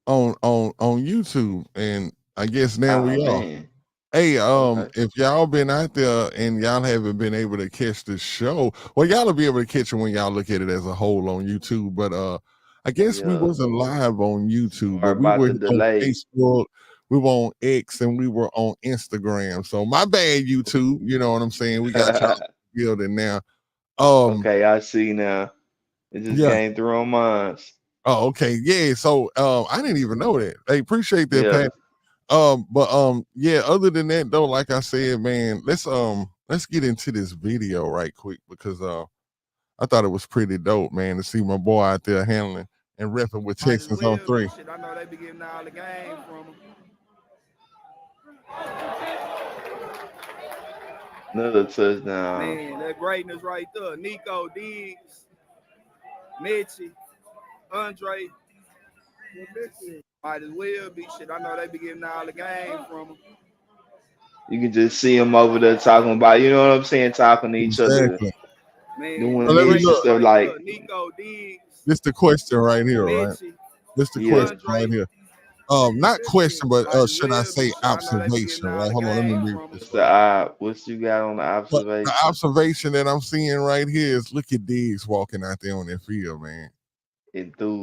on YouTube, and I guess now Oh we are. man. Hey, Okay. if y'all been out there and y'all haven't been able to catch the show, well, y'all will be able to catch it when y'all look at it as a whole on YouTube. But I guess we Yeah. wasn't live on YouTube, but Sorry we about were the on delay. Facebook, we were on X, and we were on Instagram. So my bad, YouTube. You know what I'm saying? We got y'all building now. Um, Okay, I see now. It just yeah. came through on mine. Oh, okay. Yeah. So I didn't even know that. Hey, appreciate that, Yeah. Pat. But yeah, other than that though, like I said, man, let's get into this video right quick because I thought it was pretty dope, man, to see my boy out there handling and repping with Might as Texans on well three. be shit. I know they be getting all the game from them. Another touchdown. Man, that greatness right there. Nico Diggs, Mitchie, Andre. Might as well be shit. I know they be getting all the game from them. You can just see them over there talking about, you know what I'm saying, talking to each other, Exactly. Man, So doing that let me this and look. greatness stuff right like, there. Nico Diggs, This the question right here, right? Mitchie, This the yeah. question right Andre. here. Not question, but Might as should I well be say shit. I know they be getting observation, all right? the Hold on, let me game read from them. this What's the right. what you got on the But the observation? observation that I'm seeing right here is look at Diggs walking out there on that field, man.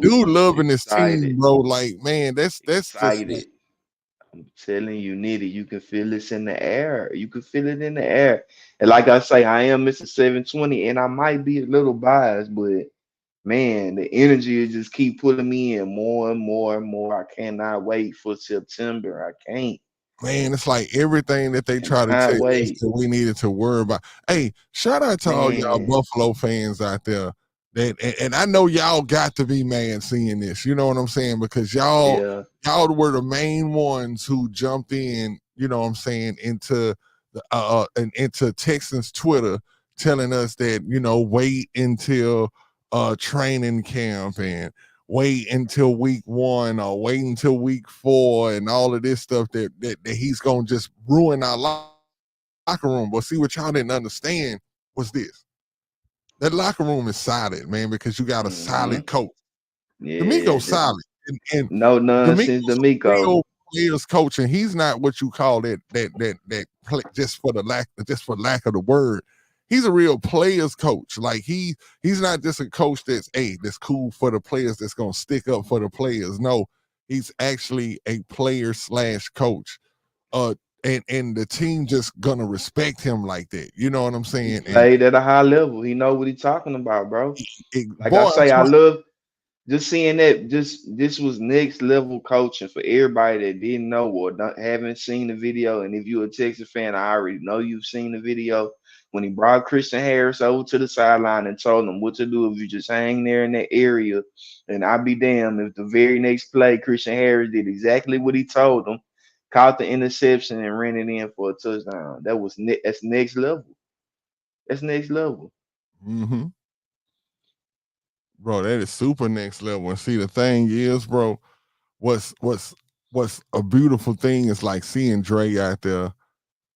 Dude Enthused, loving his excited, team, bro. Like, man, that's just like, excited. I'm telling you, Nitty, you can feel this in the air. You can feel it in the air. And like I say, I am Mr. 720, and I might be a little biased, but man, the energy is just keep pulling me in more and more and more. I cannot wait for September. I can't. man, it's like everything that they try to tell Cannot us wait. that we needed to worry about. Hey, shout out to all y'all Man. Buffalo fans out there. That and I know y'all got to be mad seeing this. You know what I'm saying? Because Yeah. y'all were the main ones who jumped in. You know what I'm saying into the and into Texans Twitter telling us that wait until training camp and wait until week 1 or wait until week 4 and all of this stuff that he's gonna just ruin our locker room. But see, what y'all didn't understand was this: that locker room is solid, man, because you got a Hmm. solid coach. Yeah. D'Amico's solid, and No D'Amico's nonsense, a D'Amico. real players coach, and he's not what you call that play, just for lack of the word. He's a real players coach. Like he's not just a coach that's cool for the players, that's gonna stick up for the players. No, he's actually a player slash coach. Uh, and the team just gonna respect him like that. You know what I'm He saying? And played at a high level. He know what he talking about, bro. Like I boy, I'm say, I talking. love just seeing that. Just this was next level coaching for everybody that didn't know or haven't seen the video. And if you're a Texas fan, I already know you've seen the video when he brought Christian Harris over to the sideline and told him what to do if you just hang there in that area. And I'd be damned if the very next play Christian Harris did exactly what he told him, caught the interception and ran it in for a touchdown. That's next level. That's next level. Mm-hmm. Bro, that is super next level. And see, the thing is, bro, what's what's what's a beautiful thing is like seeing Dre out there.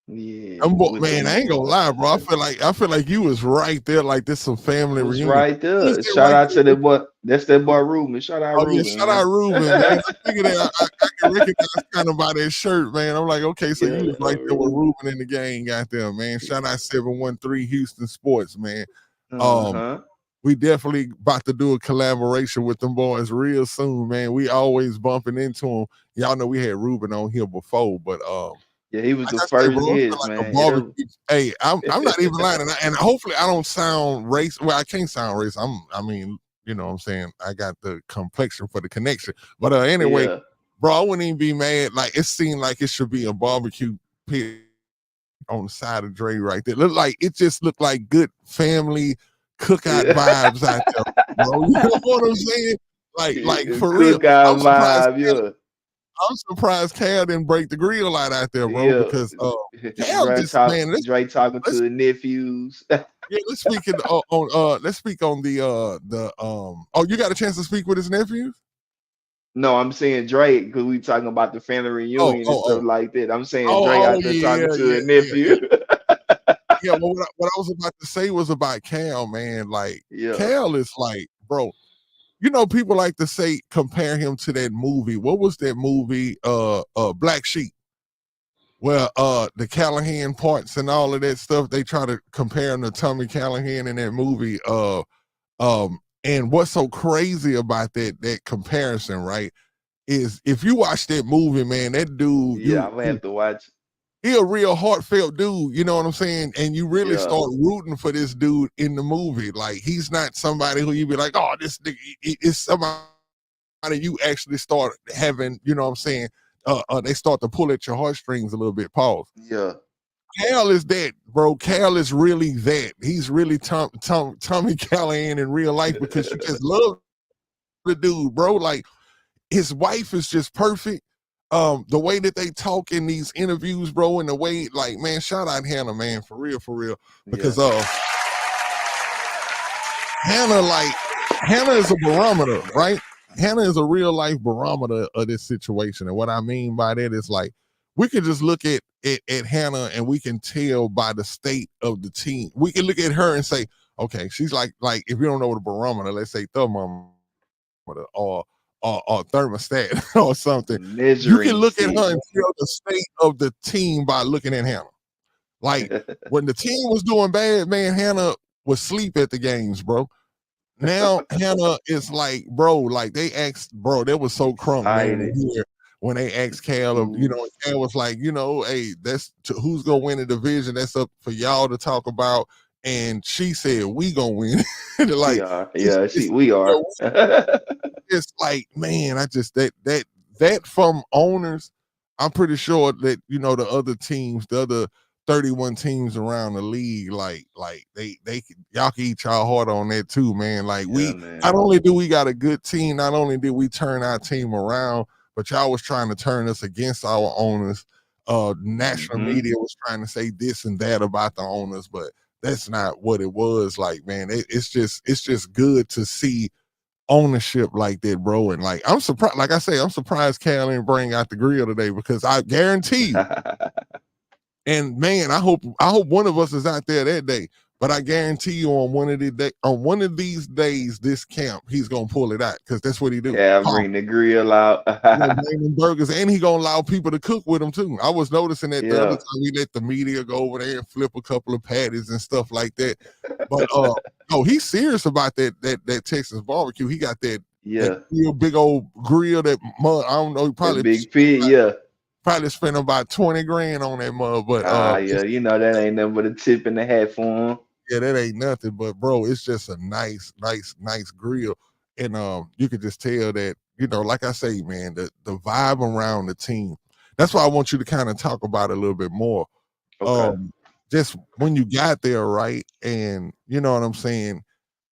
Yeah, with Man, them I ain't gonna boys. lie, bro. I feel like you was right there, like this some I family was reunion. right You was there. there Shout right out there to that with boy. That's that boy Ruben. Shout out oh yeah, Ruben, shout out man. Ruben, man. I figured that I can recognize kind of by that shirt, man. I'm like, okay, so you Yeah, was right there with Ruben in the gang out there, man. Shout out 713 Houston Sports, man. Um, uh-huh. we definitely about to do a collaboration with them boys real soon, man. We always bumping into them. Y'all know we had Ruben on here before, but Yeah, he was like the I say, first bro, it feel guest, like a man. barbecue. Hey, I'm not even lying, and hopefully I don't sound race. Well, I can't sound race. I mean, you know what I'm saying? I got the complexion for the connection. But anyway, Yeah. bro, I wouldn't even be mad. Like it seemed like it should be a barbecue pit on the side of Dre right there. It just looked like good family cookout Yeah. vibes out there, bro. You know what I'm saying? Like for real. Cookout I'm surprised vibe, yeah. I'm surprised Cal didn't break the grill out there, bro, Yeah. because Cal just man, Dre talking to let's the nephews. yeah, let's speak on the oh, you got a chance to speak with his nephews? No, I'm saying Drake because we talking about the family Oh, reunion and oh, stuff oh. like that. I'm saying Drake Oh, out there yeah, talking to yeah, a yeah, yeah. nephew. Yeah, well, what I was about to say was about Cal, man. Like Yeah. Cal is like, bro, you know, people like to say compare him to that movie. What was that movie? Black Sheep. Well, the Callahan parts and all of that stuff, they try to compare him to Tommy Callahan in that movie. And what's so crazy about that comparison, right? Is if you watch that movie, man, that dude, Yeah, I'm gonna have to watch. he a real heartfelt dude, you know what I'm saying? And you really Yeah, start rooting for this dude in the movie. Like he's not somebody who you be like, oh, this nigga, it's somebody you actually start having, you know what I'm saying? They start to pull at your heartstrings a little bit. Pause. yeah, Cal is that, bro. Cal is really that. He's really Tommy Callahan in real life because you just love the dude, bro. Like his wife is just perfect. The way that they talk in these interviews, bro, and the way, like, man, shout out Hannah, man, for real, because yeah. Hannah is a barometer, right? Hannah is a real life barometer of this situation, and what I mean by that is like we can just look at Hannah and we can tell by the state of the team. We can look at her and say, okay, she's like if you don't know what a barometer, let's say thermometer or thermostat or something. You can Measuring look at stick. her and tell the state of the team by looking at Hannah. Like when the team was doing bad, man, Hannah would sleep at the games, bro. Now Hannah is like, bro, like they asked, bro, that was so crunk, man, Excited. to hear when they asked Cal, you know, Cal was like, you know, hey, who's gonna win the division? That's up for y'all to talk about. And she said, we gonna win. We Like, are. Yeah, see, we you are. know, it's like, man, I just that from owners, I'm pretty sure that you know the other teams, the other 31 teams around the league, like they y'all can eat y'all heart on that too, man. Like Yeah, we man. not only do we got a good team, not only did we turn our team around, but y'all was trying to turn us against our owners. National media was trying to say this and that about the owners, but that's not what it was. Like, man, it's just good to see ownership like that, bro. And like I'm surprised, like I say, I'm surprised Cal didn't bring out the grill today because I guarantee you, and man, I hope one of us is out there that day. But I guarantee you on one of these days, this camp, he's gonna pull it out because that's what he do. Yeah, bring the grill out. He gonna bring them burgers and he gonna allow people to cook with him too. I was noticing that the other Yeah. time we let the media go over there and flip a couple of patties and stuff like that. But no, he's serious about that Texas barbecue. He got that Yeah. real big old grill that mud. I don't know, he That big pit, yeah. probably spent about 20 grand on that mud, but Yeah, you know that ain't nothing but a tip in the hat for him. yeah, that ain't nothing. But bro, it's just a nice grill. And you could just tell that, you know, like I say, man, the vibe around the team. That's why I want you to kind of talk about it a little bit more. Okay. Just when you got there, right? And you know what I'm saying?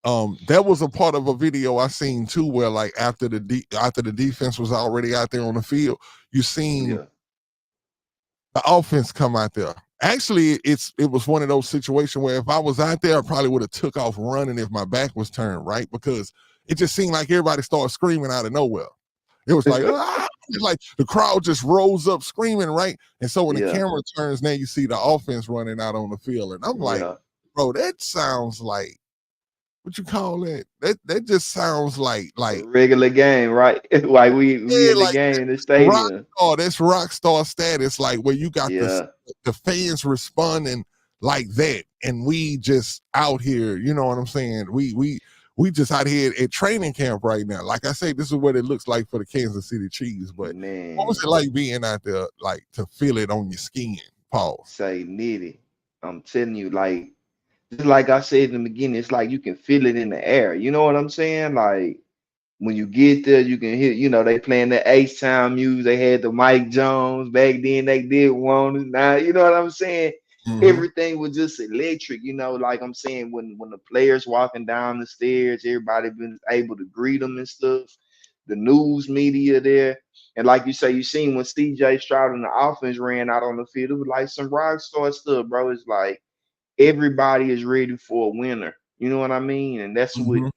That was a part of a video I seen too, where like after the defense was already out there on the field, you seen Yeah. the offense come out there. Actually, it was one of those situations where if I was out there, I probably would have took off running if my back was turned, right? Because it just seemed like everybody started screaming out of nowhere. It was like, ah! It's like the crowd just rose up screaming, right? And so when the Yeah. camera turns, now you see the offense running out on the field. And I'm like, Yeah. bro, that sounds like, what you call it? That just sounds like A regular game, right? Like we yeah, in the like game in the rock stadium. star. That's rock star status, like where you got Yeah. the fans responding like that, and we just out here. You know what I'm saying? We just out here at training camp right now. Like I say, this is what it looks like for the Kansas City Chiefs. But what was Man, it like being out there, like to feel it on your skin? Pause. say nitty. I'm telling you, like just like I said in the beginning, it's like you can feel it in the air. You know what I'm saying? Like when you get there, you can hear, you know, they playing the H-Town music. They had the Mike Jones back then. They did one. Now, you know what I'm saying? Mm-hmm. Everything was just electric. You know, like I'm saying, when the players walking down the stairs, everybody been able to greet them and stuff. The news media there, and like you say, you seen when CJ Stroud and the offense ran out on the field, it was like some rock star stuff, bro. It's like everybody is ready for a winner. You know what I mean? And that's what Mm-hmm.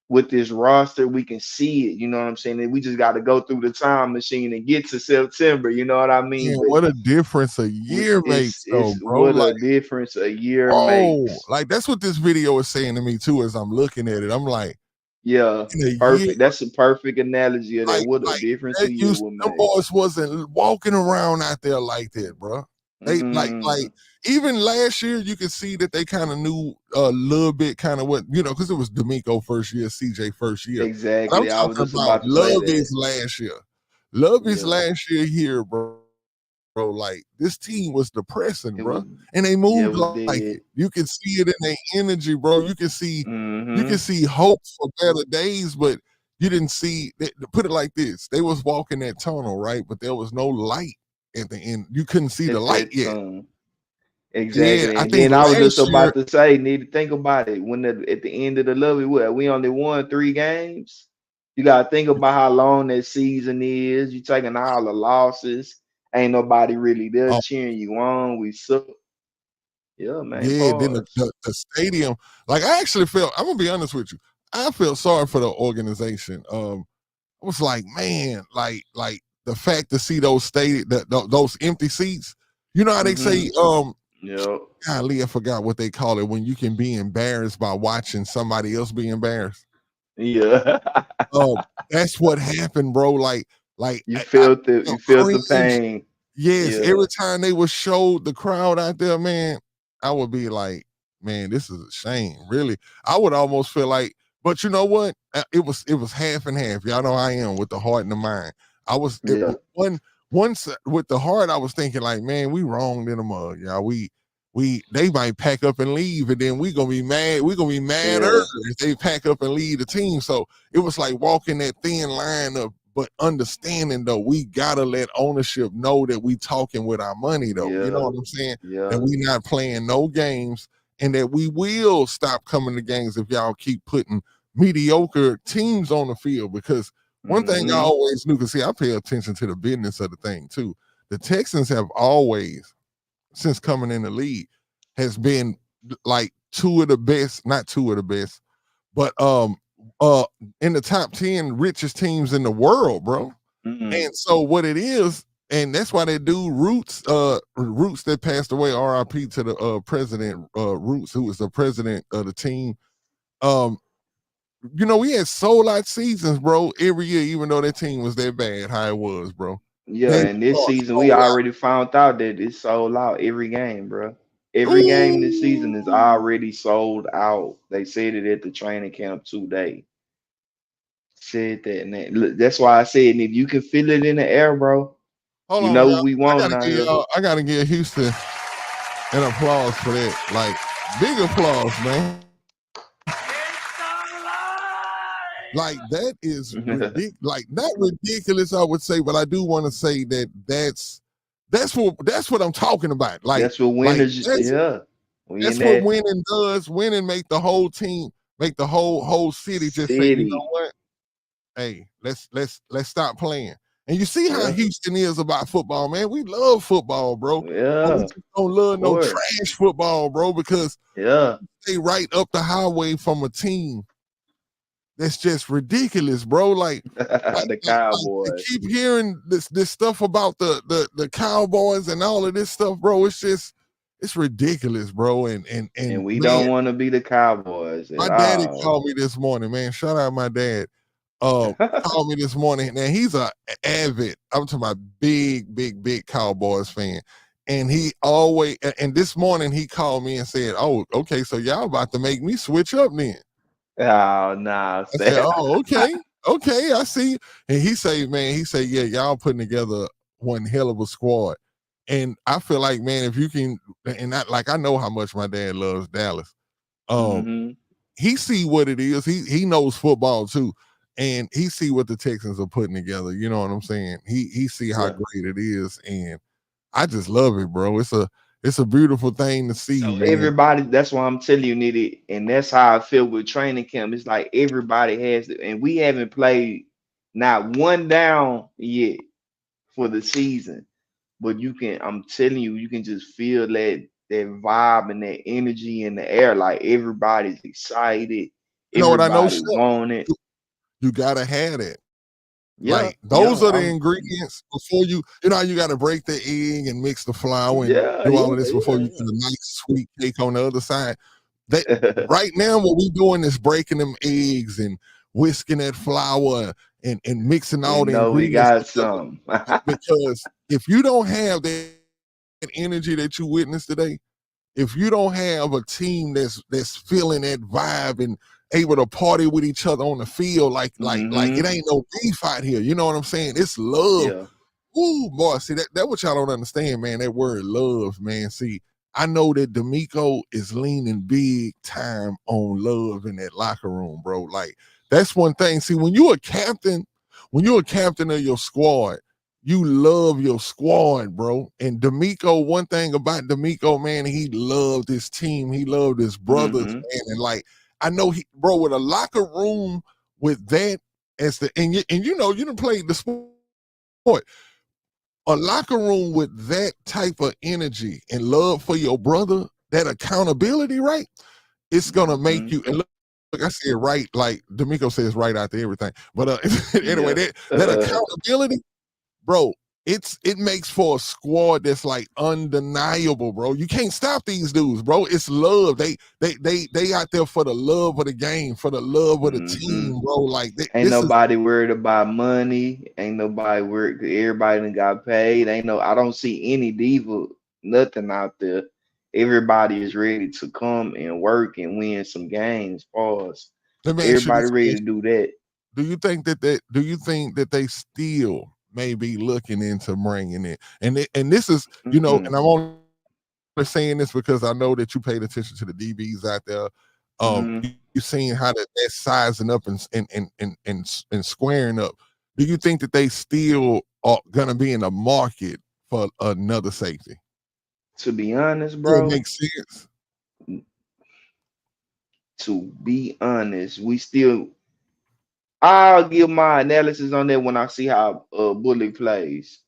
with this roster, we can see it. You know what I'm saying? And we just got to go through the time machine and get to September. You know what I mean? Man, But what a difference a year makes, though, it's bro. what a Like, difference a year whoa, makes. like that's what this video is saying to me too. As I'm looking at it, I'm like, Yeah, in a year. perfect. That's a perfect analogy of that. Like, What a like difference a that year used would them make. boys wasn't walking around out there like that, bro. They like Mm, even last year you could see that they kind of knew a little bit kind of what, because it was D'Amico first year, CJ first year. But I'm exactly. I was talking just about about to say Love that. is last year. Love is Yeah, last year here, bro. Like this team was depressing, it bro, was. and they Yeah, moved it was like dead. it. You can see it in their energy, bro. You can Mm-hmm. see hope for better days, but you didn't see. Put it like this: they was walking that tunnel, right? But there was no light at the end. You couldn't see the At light that yet. time. Yeah, Exactly. I And think then I was just last year. about to say, need to think about it. At the end of the love, we only won 3 games. You gotta think about how long that season is. You taking all the losses. Ain't nobody really there Oh, cheering you on. We suck. Yeah, man. yeah, then Pause. the stadium. Like I actually felt. I'm gonna be honest with you. I felt sorry for the organization. I was like, man, like the fact to see those those empty seats. You know how they Mm-hmm. say, Yep. golly, I forgot what they call it when you can be embarrassed by watching somebody else be embarrassed. Yeah. Um, that's what happened, bro. Like You I felt it. You felt felt the cringe. pain. Yes, Yeah. every time they would show the crowd out there, man, I would be like, man, this is a shame. Really, I would almost feel like, but you know what? It was half and half. Y'all know I am with the heart and the mind. I was Yeah. once with the heart, I was thinking like, man, we wronged in the mug, y'all. They might pack up and leave, and then we gonna be mad. We gonna be madder Yeah. if they pack up and leave the team. So it was like walking that thin line of, but understanding though, we gotta let ownership know that we talking with our money though. You know Yeah. what I'm saying? That Yeah. we not playing no games, and that we will stop coming to games if y'all keep putting mediocre teams on the field. Because one thing I Mm-hmm. always knew, because see, I pay attention to the business of the thing too. The Texans have always, since coming in the league, has been like two of the best, not two of the best, but uh in the top 10 richest teams in the world, bro. Mm-hmm. And so what it is, and that's why they do Roots that passed away, RIP to the president, Roots, who was the president of the team. Um, we had sold out seasons, bro, every year, even though that team was that bad, how it was, bro. Yeah, They and this season we sold already found out that it's sold out every game, bro. out. Every game this season is Ooh. already sold out. They said it at the training camp today. Said that, and look, that's why I said, and if you can feel it in the air, bro, Hold you on, know y'all. what we I want gotta out give here. y'all, I gotta give Houston an applause for that. Like, big applause, man. Like that is ridiculous. Like not ridiculous, I would say, but I do want to say that that's what I'm talking about. Like That's what like winners, that's yeah. We in that's what that winning does. Winning make the whole team, make the whole city just say, you know city. what? Hey, let's stop playing. And you see how Yeah, Houston is about football, man. We love football, bro. But we yeah, just don't of love no course. trash football, bro, because Yeah, they right up the highway from a team that's just ridiculous, bro. the Like to Cowboys. keep hearing this stuff about the Cowboys and all of this stuff, bro. It's ridiculous, bro. And And we man, don't want to be the Cowboys at my daddy all. called me this morning, man. Shout out my dad. Called me this morning. Now he's a avid, I'm talking about big Cowboys fan. And he always, and this morning he called me and said, "Oh, okay, so y'all about to make me switch up then." Oh, no, I said, say "Oh, okay, I see." And he say, "Man, he say, yeah, y'all putting together one hell of a squad." And I feel like, man, if you can, and I know how much my dad loves Dallas. Um, hmm he see what it is. He knows football too, and he see what the Texans are putting together. You know what I'm saying? He see how Yeah. great it is, and I just love it, bro. It's a beautiful thing to see, So man. everybody, that's why I'm telling you, Nitty, and that's how I feel with training camp. It's like everybody has it, and we haven't played not one down yet for the season. But I'm telling you, you can just feel that vibe and that energy in the air. Like everybody's excited, You know what I know, everybody Shep? want it. You gotta have that. Yeah, Like yeah, those are the I'm, ingredients before you know how you got to break the egg and mix the flour and yeah, do all of yeah, this before you yeah, get a nice sweet cake on the other side. That yeah. right now what we doing is breaking them eggs and whisking that flour and mixing We all the know we ingredients got together. some. Because if you don't have that energy that you witnessed today, if you don't have a team that's feeling that vibe and able to party with each other on the field, like it ain't no beef out here. You know what I'm saying? It's love. Yeah. Ooh, boy, see that what y'all don't understand, man. That word love, man. See, I know that D'Amico is leaning big time on love in that locker room, bro. Like that's one thing. See, when you're a captain of your squad, you love your squad, bro. And D'Amico, one thing about D'Amico, man, he loved his team. He loved his brothers, man. And like, I know he, bro, with a locker room with that as the, and you know, you done played the sport. A locker room with that type of energy and love for your brother, that accountability, right? It's gonna make you, and look, I said right, like D'Amico says right after everything. But anyway, that accountability, bro, it makes for a squad that's like undeniable, bro. You can't stop these dudes, bro. It's love. They out there for the love of the game, for the love of the team, bro. Like Ain't this is, nobody worried about money. Ain't nobody worried. Everybody done got paid. I don't see any diva, nothing out there. Everybody is ready to come and work and win some games. Pause. let me ask you Everybody this ready question. to do that. Do you think that they still may be looking into bringing it? And this is, you know, and I'm only saying this because I know that you paid attention to the DBs out there. You seen how that sizing up and squaring up. Do you think that they still are gonna be in the market for another safety? To be honest, It bro, makes sense. I'll give my analysis on that when I see how Bullock plays.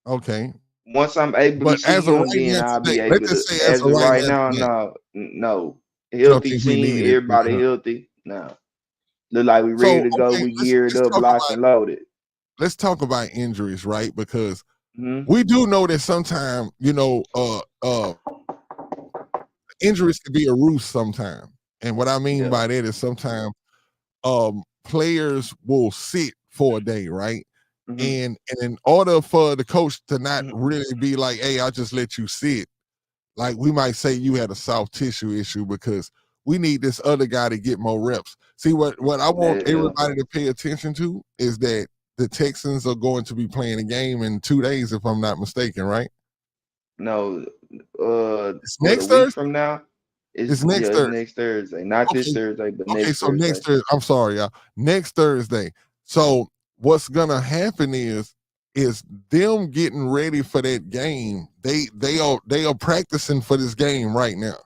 Okay. Once I'm able to But see as of him, right then now I'll today, be let's able to. just say as As of of right right now now, today, no. you don't Healthy think we team, need it. everybody healthy. No. Look like we So ready to go. okay, We geared up, talk locked about and loaded. injuries, right? Because Hmm. we do know that sometimes, you know, injuries can be a ruse sometimes. And what I mean Yeah. by that is sometimes players will sit for a day, right? Hmm. And in order for the coach to not Hmm. really be like, hey, I'll just let you sit, like we might say you had a soft tissue issue because we need this other guy to get more reps. See, what I want Yeah. everybody to pay attention to is that the Texans are going to be playing a game in 2 days, if I'm not mistaken, right? No. It's What, a next week Thursday. from now? It's next It's Thursday. next Thursday. Not this Okay. Thursday, but Okay. next So next Thursday. Thursday. I'm sorry, y'all. Next Thursday. So what's gonna happen is them getting ready for that game. They are practicing for this game right now.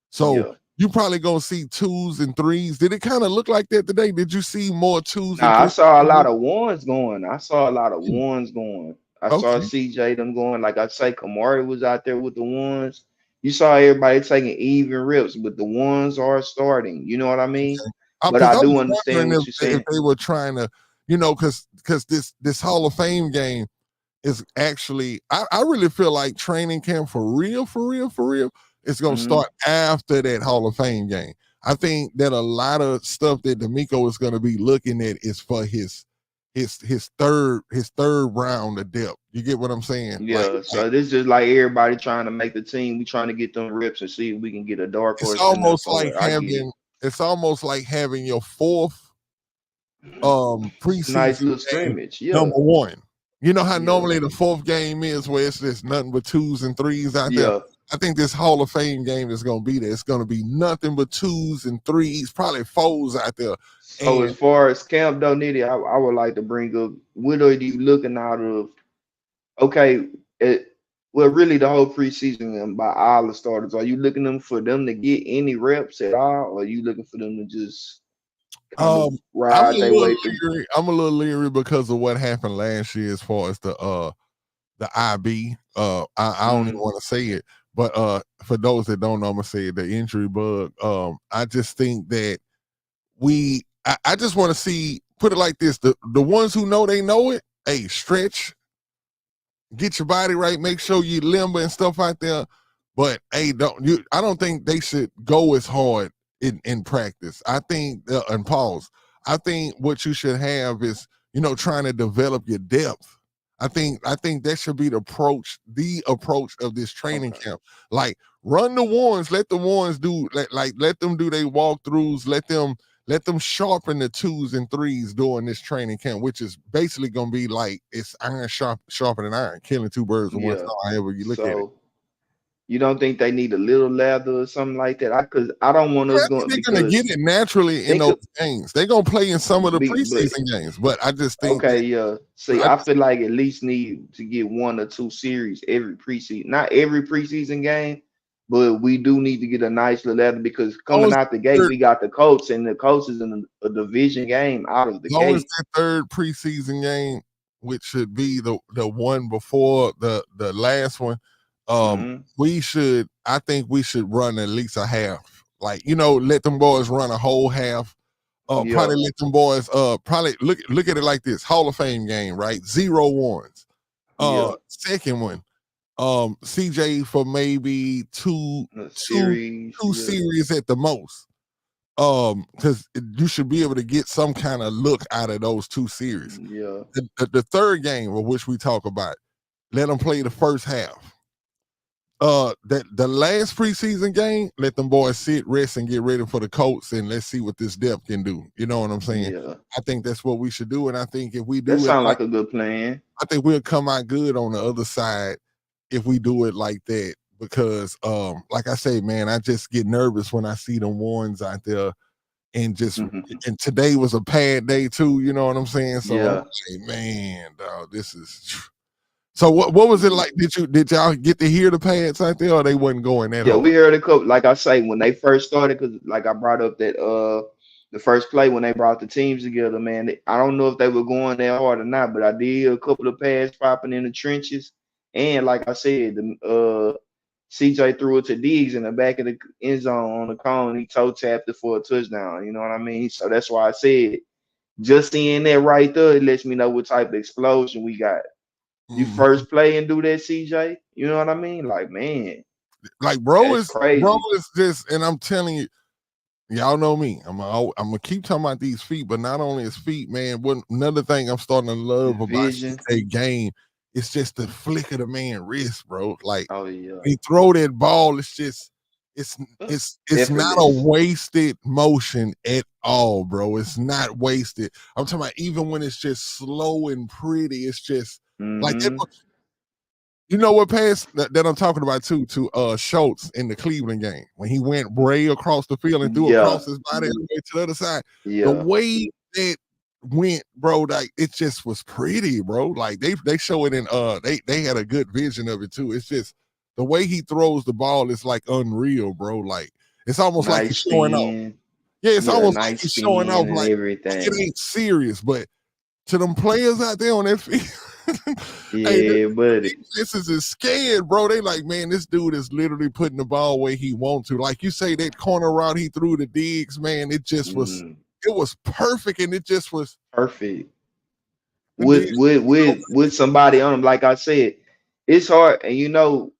So Yeah. you probably gonna see twos and threes. Did it kind of look like that today? Did you see more twos and Now I threes? saw a lot of ones going. I saw a lot of Hmm, ones going. I saw okay. CJ them going. Like I say, Kamari was out there with the ones. You saw everybody taking even rips, but the ones are starting. You know what I mean? But Because I I do was understand wondering what you're if saying. they were trying to, you know, because this Hall of Fame game is actually I really feel like training camp for real is gonna Hmm. start after that Hall of Fame game. I think that a lot of stuff that D'Amico is gonna be looking at is for his third round of depth. You get what I'm saying? Yeah. So this is like everybody trying to make the team. We trying to get them rips and see if we can get a dark it's horse in there almost like somewhere. I get it. having it's almost like having your fourth Nice preseason little game scrimmage. Yeah. number one. You know how Yeah. normally the fourth game is where it's just nothing but twos and threes out there. Yeah. I think this Hall of Fame game is going to be there. It's going to be nothing but twos and threes, probably fours out there. So as And far as Camp Doniti, I would like to bring up what are you looking out of? Okay, well, really the whole preseason and by all the starters, are you looking them for them to get any reps at all, or are you looking for them to just kind of um, ride their way through? I'm a little leery because of what happened last year as far as the IB. I don't even Hmm. want to say it, but for those that don't know, I'm gonna say it, the injury bug. I just think that I just want to see, put it like this, the ones who know they know it, hey, stretch, get your body right, make sure you limber and stuff out there. But hey, I don't think they should go as hard in practice. I think and pause. I think what you should have is, trying to develop your depth. I think that should be the approach of this training Okay. camp. Like, run the ones, let the ones do let them do their walkthroughs, let them sharpen the 2s and 3s during this training camp, which is basically gonna be like it's iron sharpening iron, killing two birds with one Yeah. stone, however you look at it. So you don't think they need a little lather or something like that? Because I don't want I us think going they're gonna because get it naturally in they those could games. They're gonna play in some of the be, but preseason games, but I just think okay, that yeah. See, I I feel like at least need to get 1 or 2 series every preseason. Not every preseason game, but we do need to get a nice little ladder because coming long out the gate, as we got the Colts, and the Colts is in a division game out of the long as gate. that third preseason game, which should be the one before the last one, Hmm. I think we should run at least a half. Like, let them boys run a whole half. Yeah, Probably let them boys probably look at it like this: Hall of Fame game, right? 0-1s. yeah. Second one, CJ for maybe two A two series, two yeah, series at the most. Because you should be able to get some kind of look out of those 2 series. yeah. The third game of which we talk about, let them play the first half. That the last preseason game, let them boys sit, rest, and get ready for the Colts, and let's see what this depth can do. You know what I'm saying? Yeah. I think that's what we should do, and I think if we That do it sounds like, like a good plan. I think we'll come out good on the other side if we do it like that. Because, like I say, man, I just get nervous when I see the ones out there, and and today was a pad day too. You know what I'm saying? So I'm Yeah. like, man, dog, this is. So what was it like? Did y'all get to hear the pads out there, or they wasn't going that Yeah, hard? we heard a couple. Like I say, when they first started, because like I brought up that the first play when they brought the teams together, man. I don't know if they were going that hard or not, but I did hear a couple of pads popping in the trenches. And like I said, the CJ threw it to Diggs in the back of the end zone on the cone. He toe tapped it for a touchdown. You know what I mean? So that's why I said just seeing that right there, it lets me know what type of explosion we got. You Mhm. first play and do that, CJ. You know what I mean? Like, man, Like, that's bro crazy. is just, and I'm telling you, y'all know me. I'm gonna keep talking about these feet, but not only his feet, man. Another thing I'm starting to The love about vision. CJ game, it's just the flick of the man wrist, bro. Like, Oh yeah. when he throw that ball, it's just it's it's not a Effortless. wasted motion at all, bro. It's not wasted. I'm talking about even when it's just slow and pretty, it's just like it. Mm-hmm. You know what pass that I'm talking about too, to Schultz in the Cleveland game when he went way across the field and threw Yeah. across his body all the way to the other side. The Yeah. way that went, bro, like it just was pretty, bro. Like they show it in they had a good vision of it too. It's just the way he throws the ball is like unreal, bro. Like it's almost like he's Nice showing off. spin. Yeah, it's Yeah, almost like nice he's showing spin off, and like it everything. ain't serious, but to them players out there on that field, hey, Yeah, the buddy. defenses is scared, bro. They like, man, this dude is literally putting the ball where he wants to. Like you say, that corner route he threw to Diggs, man, Mm, it was perfect, and it just was. perfect. And with Diggs, with with with somebody on them. Like I said, it's hard, and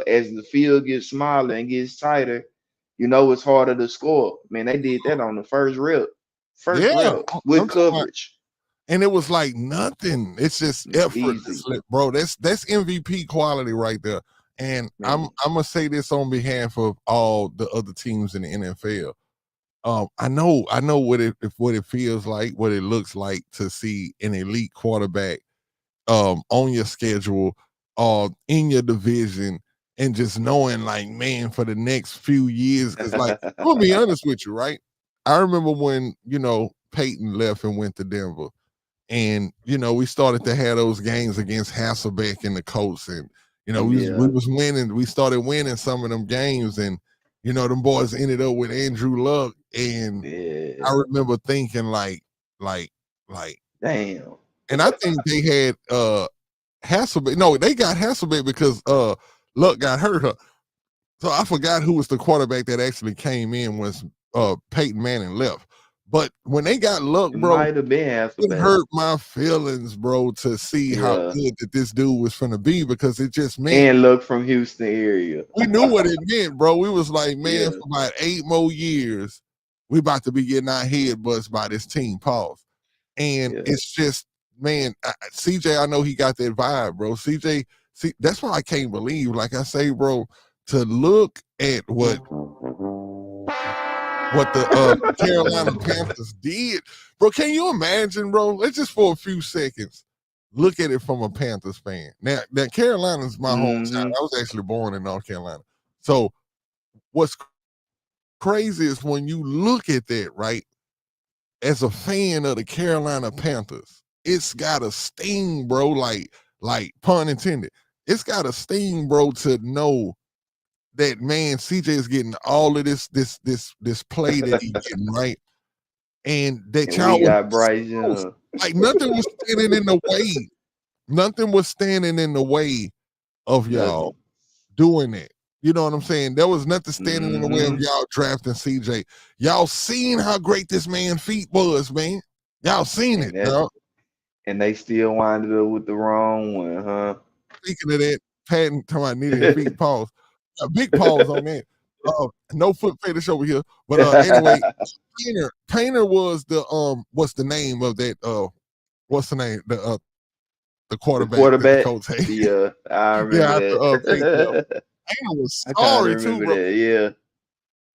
as the field gets smaller and gets tighter, it's harder to score. Man, they did that on the first yeah, rep I'm with talking about, coverage. and it was like nothing. It's just effortless, Easy, bro. That's MVP quality right there. And I'm man. I'm gonna say this on behalf of all the other teams in the NFL. I know what it feels like, what it looks like to see an elite quarterback on your schedule, in your division, and just knowing like, man, for the next few years, because like I'm gonna be honest with you, right? I remember when Peyton left and went to Denver, and we started to have those games against Hasselbeck and the Colts, and we Yeah, was winning. We started winning some of them games, and them boys ended up with Andrew Luck, and yeah. I remember thinking like, like, Damn. and I think they had Hasselbeck. No, they got Hasselbeck because Luck got hurt. So I forgot who was the quarterback that actually came in was Peyton Manning left. But when they got Luck, It bro, might have been it Hasselbeck. hurt my feelings, bro, to see how Yeah, good that this dude was finna be, because it just meant and look from Houston area. we knew what it meant, bro. We was like, man, Yeah, for about 8 more years, We about to be getting our head buzzed by this team. Pause. And Yeah. it's just, man, CJ, I know he got that vibe, bro. CJ, see, that's why I can't believe, like I say, bro, to look at what the Carolina Panthers did, bro. Can you imagine, bro? Let's just for a few seconds look at it from a Panthers fan. Now Carolina's my hometown. I was actually born in North Carolina. So what's crazy is when you look at that, right? As a fan of the Carolina Panthers, it's got a sting, bro. Like pun intended. It's got a sting, bro, to know that man CJ is getting all of this play that he's getting, right? And that And y'all we was got Bryce close. Young. Like nothing was standing in the way. Nothing was standing in the way of y'all Nothing. doing it. You know what I'm saying? There was nothing standing in the way of y'all drafting CJ. Y'all seen how great this man's feet was, man. Y'all seen it, dog. And they still winded up with the wrong one, huh? Speaking of that, Patton talking about needing feet, pause. A big pause on that. No foot fetish over here. But anyway, Painter was what's the name of that what's the name? The quarterback that the coach hated. Yeah, I remember that. Painter was I kind of sorry too, remember bro. that, yeah.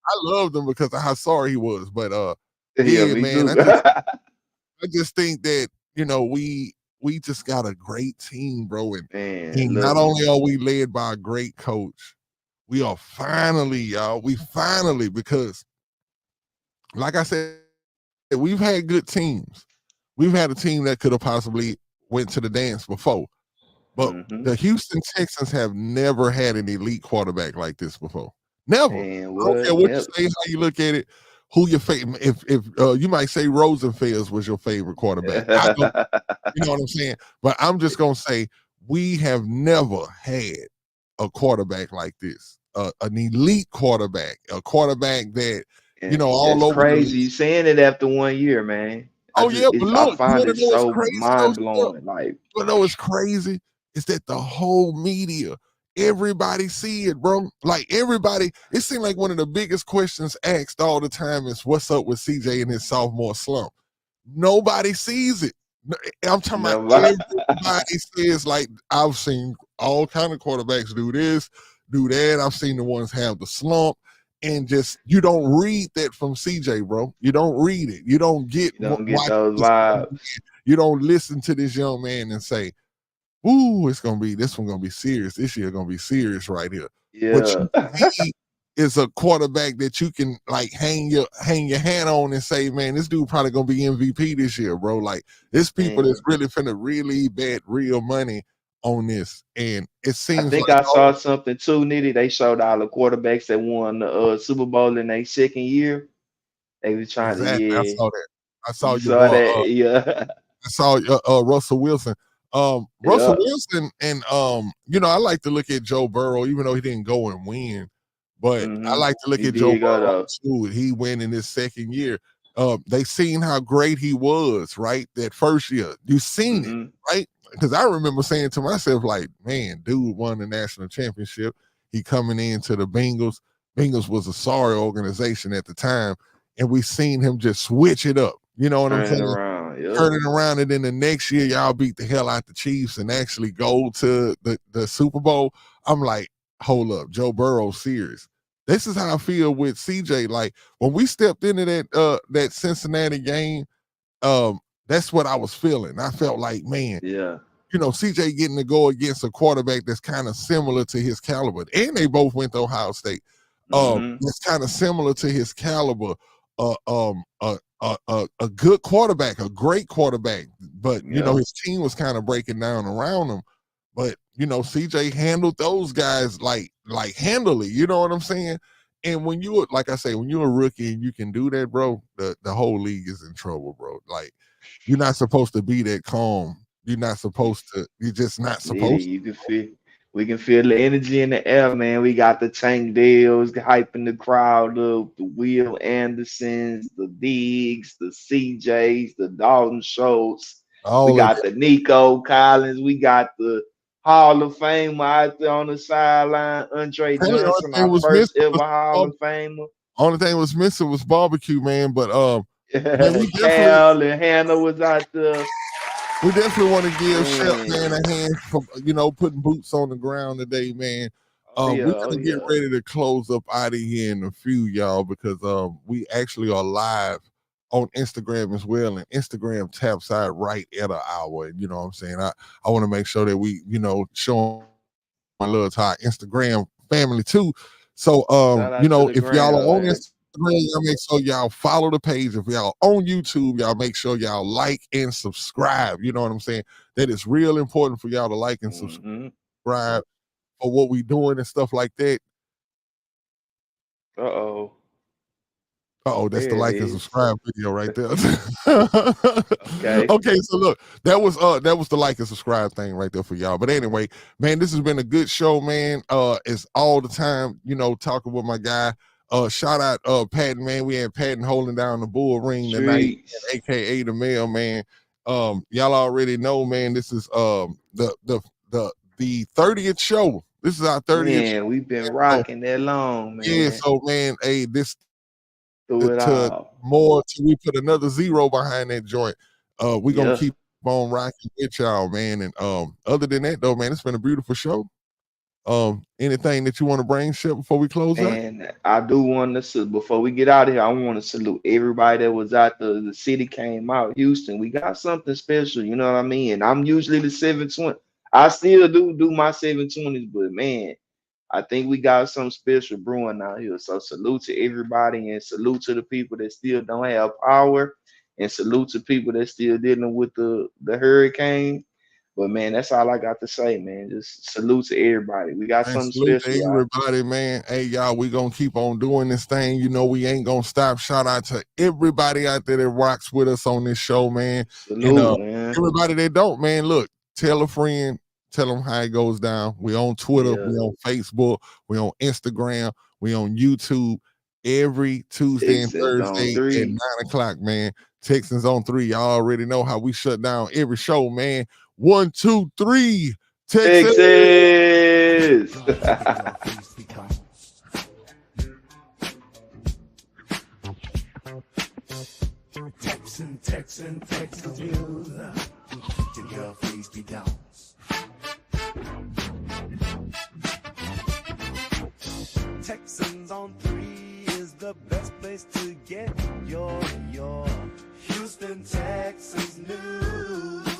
I loved him because of how sorry he was. But Yeah, yeah, me man, too. I just think that, you know, we just got a great team, bro. And Man, not look, only are we led by a great coach, we are finally, y'all, because like I said, we've had good teams. We've had a team that could have possibly went to the dance before. But the Houston Texans have never had an elite quarterback like this before. Never. man, I don't care what you say, how you look at it, who your favorite. If you might say Rosenfels was your favorite quarterback. I don't, you know what I'm saying? But I'm just gonna say we have never had a quarterback like this, an elite quarterback, a quarterback that all that's over the crazy. league. You saying it after 1 year, man. Oh yeah, but I look, you find want it to know what's so crazy though? mind blowing. Like, You know what's crazy is that the whole media, everybody see it, bro. Like everybody, it seemed like one of the biggest questions asked all the time is what's up with CJ in his sophomore slump. Nobody sees it. I'm talking about everybody says, like, I've seen all kind of quarterbacks do this, do that. I've seen the ones have the slump. And just you don't read that from CJ, bro. You don't read it. You don't get you don't get watch those this. vibes. You don't listen to this young man and say, "Ooh, this one gonna be serious. This year gonna be serious right here." What Yeah. you need is a quarterback that you can like hang your hand on and say, "Man, this dude probably gonna be MVP this year, bro." Like there's people that's really finna really bet real money on this, and it I seems think like I saw something too, Nitty. They showed all the quarterbacks that won the Super Bowl in their second year. They was trying to, exactly. I yeah. saw that. I saw You your saw boy. that, yeah. I saw Russell Wilson. Russell Yeah. Wilson and I like to look at Joe Burrow, even though he didn't go and win. But I like to look He at Joe did go Burrow though. too. He went in his second year. They seen how great he was, right? That first year. You seen it, right? Because I remember saying to myself, like, man, dude won the national championship. He coming into the Bengals. Bengals was a sorry organization at the time. And we seen him just switch it up. You know what I'm Turning saying? around, yeah. Turning around, and then the next year y'all beat the hell out the Chiefs and actually go to the Super Bowl. I'm like, hold up, Joe Burrow serious. This is how I feel with CJ. Like when we stepped into that Cincinnati game, that's what I was feeling. I felt like, man, Yeah. CJ getting to go against a quarterback that's kind of similar to his caliber. And they both went to Ohio State. That's kind of similar to his caliber. A good quarterback, a great quarterback, but his team was kind of breaking down around him. But CJ handled those guys like handily. You know what I'm saying? And when you, like I say, when you're a rookie and you can do that, bro, the whole league is in trouble, bro. Like you're not supposed to be that calm. You're not supposed to. You're just not supposed to. You can feel we can feel the energy in the air, man. We got the Tank Deals hyping the crowd up, the Will Andersons, the Diggs, the CJs, the Dalton Schultz. We All of got that. the Nico Collins. We got the Hall of Famer out there on the sideline, Andre Only Johnson, thing our was missing first ever was Hall of Famer. Only thing was missing was barbecue, man. But man, Cal and Hannah was out there. we definitely want to give Shep, man, Man. a hand for, you know, putting boots on the ground today, man. Oh yeah, We're oh gonna get yeah. ready to close up out of here in a few, y'all, because we actually are live on Instagram as well, and Instagram taps out right at an hour. And you know what I'm saying? I want to make sure that we, you know, show my love to our Instagram family too. So Shout you out to know, the if y'all ground, are on man. Instagram, y'all make sure y'all follow the page. If y'all on YouTube, y'all make sure y'all like and subscribe. You know what I'm saying? That is real important for y'all to like and subscribe for what we doing and stuff like that. Uh-oh. Oh, that's the There it like and is. subscribe video right there. Okay. Okay, so look, that was the like and subscribe thing right there for y'all. But anyway, man, this has been a good show, man. It's all the time, you know, talking with my guy. Shout out Patton, man. We had Patton holding down the bull ring tonight, Streets. aka the mailman. Y'all already know, man. This is the 30th show. This is our 30th show. Man, we've been So, rocking that long, yeah, man. so man, hey, this Through it to all. more till we put another zero behind that joint. We're gonna Yeah. keep on rocking with y'all, man. And other than that though, man, it's been a beautiful show. Anything that you want to bring, Shep, before we close out? And I do want to, before we get out of here, I want to salute everybody that was out there. The city came out, Houston. We got something special, you know what I mean? And I'm usually the 720. I still do my 720s, but man, I think we got something special brewing out here. So salute to everybody and salute to the people that still don't have power and salute to people that still dealing with the hurricane. But man, that's all I got to say, man. Just salute to everybody. We got And something salute special, to y'all. everybody, man. Hey, y'all, we gonna keep on doing this thing. You know, we ain't gonna stop. Shout out to everybody out there that rocks with us on this show, man. And Salute, man. everybody that don't, man, look, tell a friend, tell them how it goes down. We on Twitter, Yeah. we on Facebook, we on Instagram, we on YouTube every Tuesday and Texans on Thursday at 9 3. o'clock, man. Texans on 3. Y'all already know how we shut down every show, man. 1, 2, 3. Texas. Texas. Texans, you. Till your face be down. Texans on 3 is the best place to get your Houston Texans news.